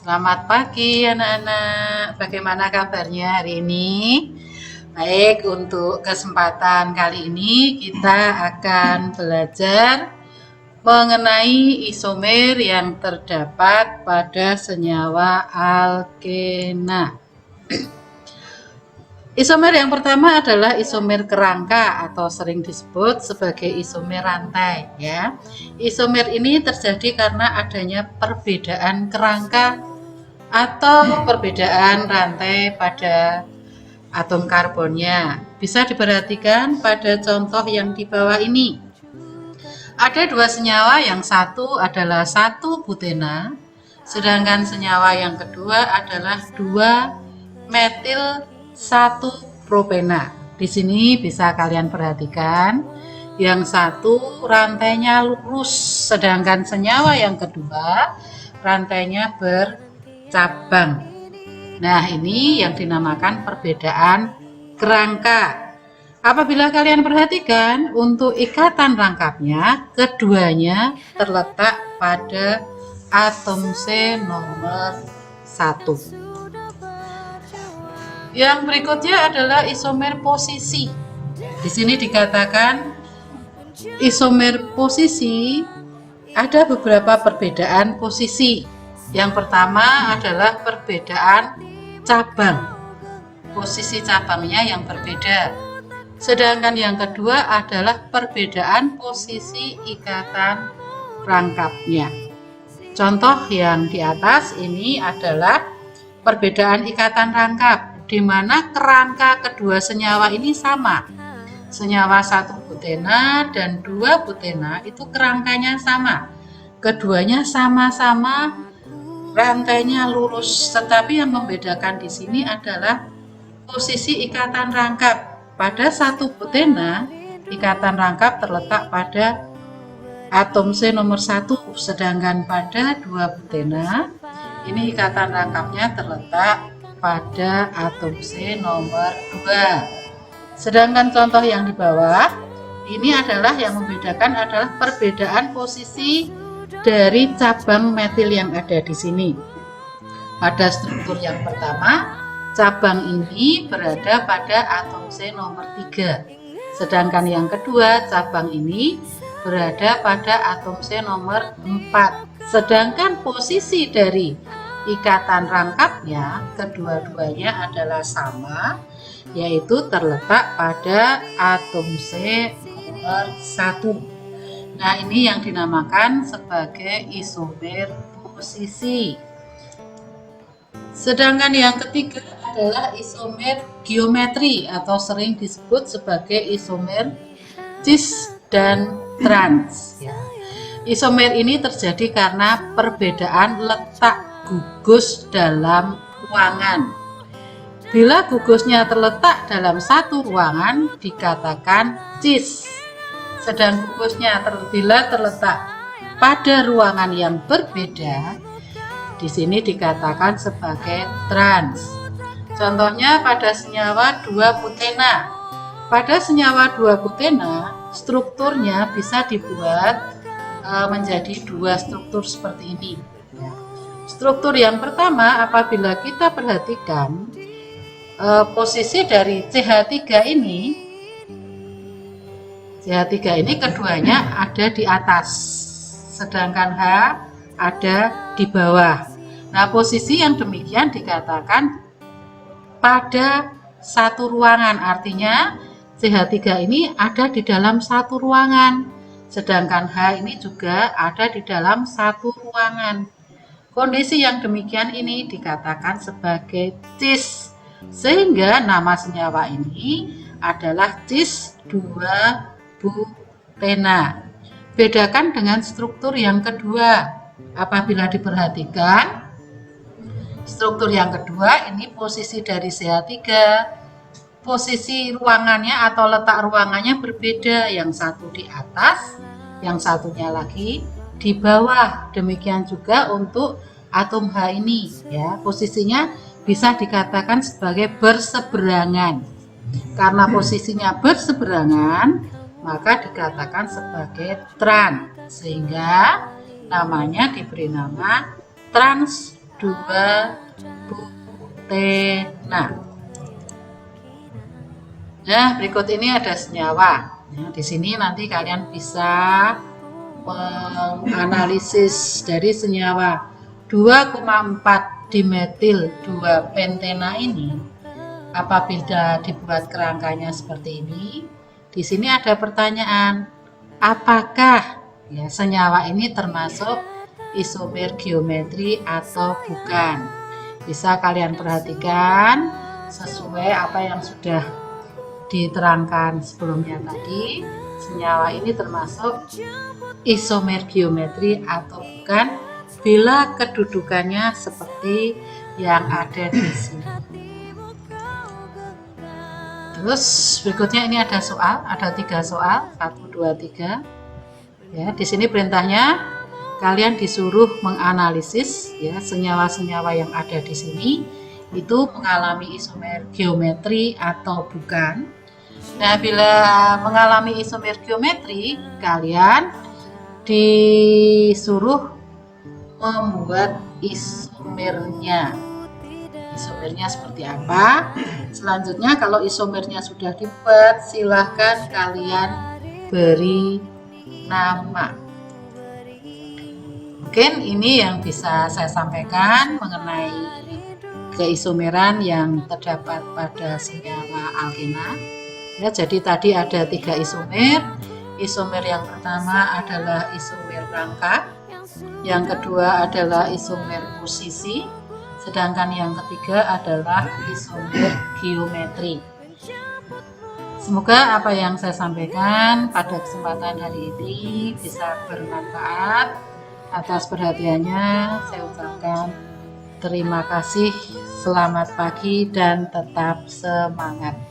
Selamat pagi anak-anak, bagaimana kabarnya hari ini? Baik, untuk kesempatan kali ini kita akan belajar mengenai isomer yang terdapat pada senyawa alkena. Isomer yang pertama adalah isomer kerangka atau sering disebut sebagai isomer rantai ya. Isomer ini terjadi karena adanya perbedaan kerangka atau perbedaan rantai pada atom karbonnya. Bisa diperhatikan pada contoh yang di bawah ini. Ada dua senyawa, yang satu adalah 1 butena, sedangkan senyawa yang kedua adalah 2 metil 1 propena. Di sini bisa kalian perhatikan, yang satu rantainya lurus, sedangkan senyawa yang kedua rantainya bercabang. Nah, ini yang dinamakan perbedaan kerangka. Apabila kalian perhatikan, untuk ikatan rangkapnya, keduanya terletak pada atom C nomor 1. Yang berikutnya adalah isomer posisi. Di sini dikatakan isomer posisi ada beberapa perbedaan posisi. Yang pertama adalah perbedaan cabang. Posisi cabangnya yang berbeda. Sedangkan yang kedua adalah perbedaan posisi ikatan rangkapnya. Contoh yang di atas ini adalah perbedaan ikatan rangkap, di mana kerangka kedua senyawa ini sama. Senyawa 1 butena dan 2 butena itu kerangkanya sama. Keduanya sama-sama rantainya lurus, tetapi yang membedakan di sini adalah posisi ikatan rangkap. Pada 1 butena, ikatan rangkap terletak pada atom C nomor 1, sedangkan pada 2 butena, ini ikatan rangkapnya terletak pada atom C nomor 2. Sedangkan contoh yang di bawah, ini adalah yang membedakan adalah perbedaan posisi dari cabang metil yang ada di sini. Pada struktur yang pertama, cabang ini berada pada atom C nomor 3. Sedangkan yang kedua, cabang ini berada pada atom C nomor 4. Sedangkan posisi dari ikatan rangkapnya, kedua-duanya adalah sama, yaitu terletak pada atom C nomor 1. Nah, ini yang dinamakan sebagai isomer posisi. Sedangkan yang ketiga adalah isomer geometri atau sering disebut sebagai isomer cis dan trans. Ya. Isomer ini terjadi karena perbedaan letak gugus dalam ruangan. Bila gugusnya terletak dalam satu ruangan dikatakan cis, sedang gugusnya bila terletak pada ruangan yang berbeda, di sini dikatakan sebagai trans. Contohnya pada senyawa 2 butena. Pada senyawa 2 butena, strukturnya bisa dibuat menjadi 2 struktur seperti ini. Struktur yang pertama, apabila kita perhatikan posisi dari CH3 ini keduanya ada di atas, sedangkan H ada di bawah. Nah, posisi yang demikian dikatakan pada satu ruangan, artinya CH3 ini ada di dalam satu ruangan, sedangkan H ini juga ada di dalam satu ruangan. Kondisi yang demikian ini dikatakan sebagai cis, sehingga nama senyawa ini adalah cis 2 butena. Bedakan dengan struktur yang kedua. Apabila diperhatikan, struktur yang kedua ini posisi dari CH3, posisi ruangannya atau letak ruangannya berbeda, yang satu di atas, yang satunya lagi di bawah. Demikian juga untuk atom H ini ya, posisinya bisa dikatakan sebagai berseberangan. Karena posisinya berseberangan, maka dikatakan sebagai trans, sehingga namanya diberi nama trans 2 butena. Nah, berikut ini ada senyawa. Nah, di sini nanti kalian bisa menganalisis dari senyawa 2,4 dimetil 2 pentena ini. Apabila dibuat kerangkanya seperti ini, di sini ada pertanyaan, apakah ya senyawa ini termasuk isomer geometri atau bukan? Bisa kalian perhatikan sesuai apa yang sudah diterangkan sebelumnya tadi, senyawa ini termasuk isomer geometri atau bukan bila kedudukannya seperti yang ada di sini. Terus berikutnya ini ada soal, ada 3 soal, 1, 2, 3. Ya, di sini perintahnya kalian disuruh menganalisis ya senyawa-senyawa yang ada di sini itu mengalami isomer geometri atau bukan. Nah, bila mengalami isomer geometri, kalian disuruh membuat isomernya. Isomernya seperti apa? Selanjutnya kalau isomernya sudah dibuat, silahkan kalian beri nama. Mungkin ini yang bisa saya sampaikan mengenai keisomeran yang terdapat pada senyawa alkena. Ya, jadi tadi ada 3 isomer. Isomer yang pertama adalah isomer rangka, yang kedua adalah isomer posisi, sedangkan yang ketiga adalah isomer geometri. Semoga apa yang saya sampaikan pada kesempatan hari ini bisa bermanfaat. Atas perhatiannya saya ucapkan terima kasih, selamat pagi dan tetap semangat.